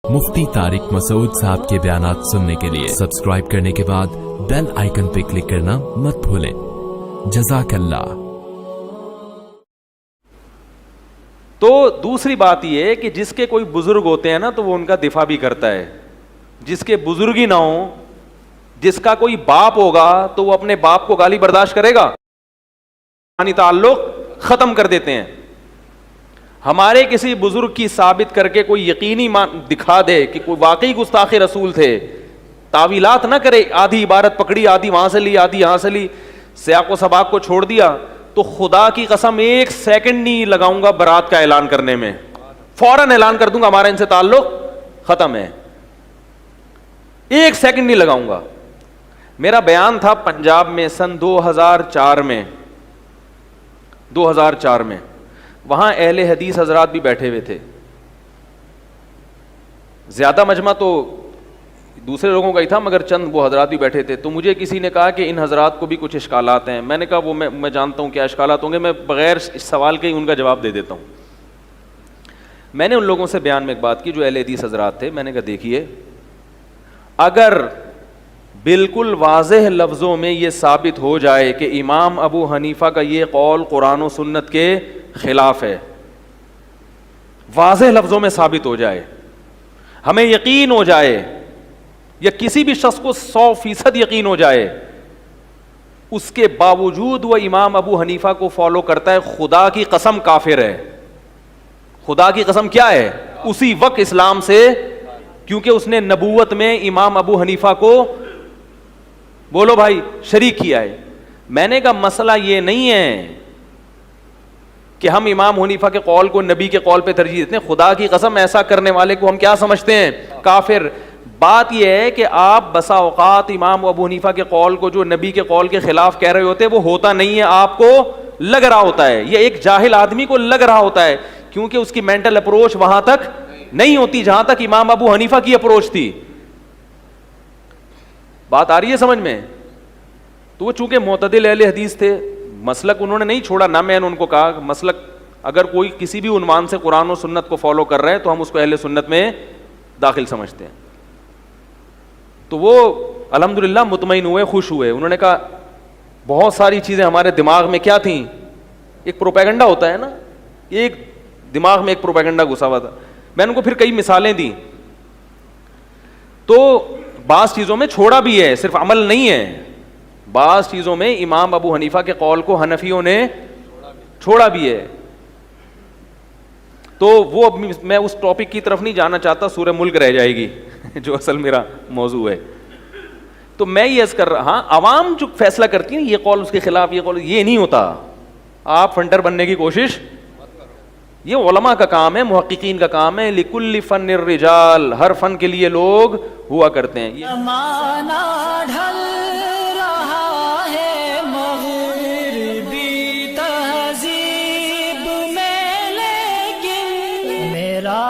मुफ्ती तारिक मसूद साहब के बयानात सुनने के लिए सब्सक्राइब करने के बाद बेल आइकन पे क्लिक करना मत भूलें। जज़ाकल्लाह। तो दूसरी बात यह है कि जिसके कोई बुजुर्ग होते हैं ना तो वो उनका दिफा भी करता है। जिसके बुजुर्ग ही ना हो, जिसका कोई बाप होगा तो वो अपने बाप को गाली बर्दाश्त करेगा? ताल्लुक खत्म कर देते हैं। हमारे किसी बुजुर्ग की साबित करके कोई यकीनी दिखा दे कि कोई वाकई गुस्ताखे रसूल थे, तावीलात ना करे, आधी इबारत पकड़ी, आधी वहां से ली, आधी यहां से ली, सियाको सबाक को छोड़ दिया, तो खुदा की कसम 1 सेकंड नहीं लगाऊंगा बरात का ऐलान करने में, फौरन ऐलान कर दूंगा हमारा इनसे ताल्लुक खत्म है। 1 सेकंड नहीं लगाऊंगा। मेरा बयान था पंजाब में सन 2004 में, वहां अहले हदीस हजरात भी बैठे हुए थे। ज्यादा मजमा तो दूसरे लोगों का ही था, मगर चंद वो हजरात भी बैठे थे। तो मुझे किसी ने कहा कि इन हजरात को भी कुछ इश्कालात हैं। मैंने कहा वो मैं जानता हूं क्या इश्कालात होंगे, मैं बगैर इस सवाल के ही उनका जवाब दे देता हूं। मैंने उन लोगों से बयान में एक बात की जो अहले हदीस हजरात थे। मैंने कहा देखिए, अगर बिल्कुल वाज़ेह लफ्ज़ों में ये साबित हो जाए कि इमाम अबू हनीफा का ये कौल कुरान और सुन्नत के खिलाफ है, वाज़ेह लफ्ज़ों में साबित हो जाए, हमें यकीन हो जाए, या किसी भी शख्स को 100% यकीन हो जाए, उसके बावजूद वह इमाम अबू हनीफा को फॉलो करता है, खुदा की कसम काफिर है। खुदा की कसम क्या है? उसी वक्त इस्लाम से, क्योंकि उसने नबूवत में इमाम अबू हनीफा को, बोलो भाई, शरीक किया है। मैंने कहा मसला ये नहीं है कि हम इमाम हनीफा के कौल को नबी के कौल पे तरजीह देते हैं। खुदा की कसम ऐसा करने वाले को हम क्या समझते हैं? काफिर। बात यह है कि आप बसा औकात इमाम अबू हनीफा के कौल को जो नबी के कौल के खिलाफ कह रहे होते हैं वो होता नहीं है, आपको लग रहा होता है, ये एक जाहिल आदमी को लग रहा होता है, क्योंकि उसकी मेंटल अप्रोच वहां तक नहीं होती जहां तक इमाम अबू हनीफा की अप्रोच थी। बात आ रही है समझ में? तो वो चूंकि मुअतदिल अहले हदीस थे, मसलक उन्होंने नहीं छोड़ा ना। मैंने उनको कहा मसलक अगर कोई किसी भी उन्वान से कुरान और सुन्नत को फॉलो कर रहे हैं तो हम उसको अहले सुन्नत में दाखिल समझते हैं। तो वो अल्हम्दुलिल्लाह मुतमईन हुए, खुश हुए। उन्होंने कहा बहुत सारी चीजें हमारे दिमाग में क्या थी, एक प्रोपेगेंडा होता है ना, एक दिमाग में एक प्रोपेगेंडा घुसा हुआ था। मैंने उनको फिर कई मिसालें दी। तो बास चीजों में छोड़ा भी है, सिर्फ अमल नहीं है। बास चीजों में इमाम अबू हनीफा के कौल को हनफियों ने छोड़ा भी है। तो वो मैं उस टॉपिक की तरफ नहीं जाना चाहता, सूरह मुल्क रह जाएगी जो असल मेरा मौजू है। तो मैं ये अर्ज कर रहा, हाँ, अवाम जो फैसला करती है ये कौल उसके खिलाफ, ये कौल, ये नहीं होता। आप फंटर बनने की कोशिश, ये उलमा का काम है, मुहक्किकीन का काम है। लिकुल्लि फन्निर रिजाल, हर फन के लिए लोग हुआ करते हैं। ज़माना ढल रहा है मग़रिबी तहज़ीब में, लेकिन मेरा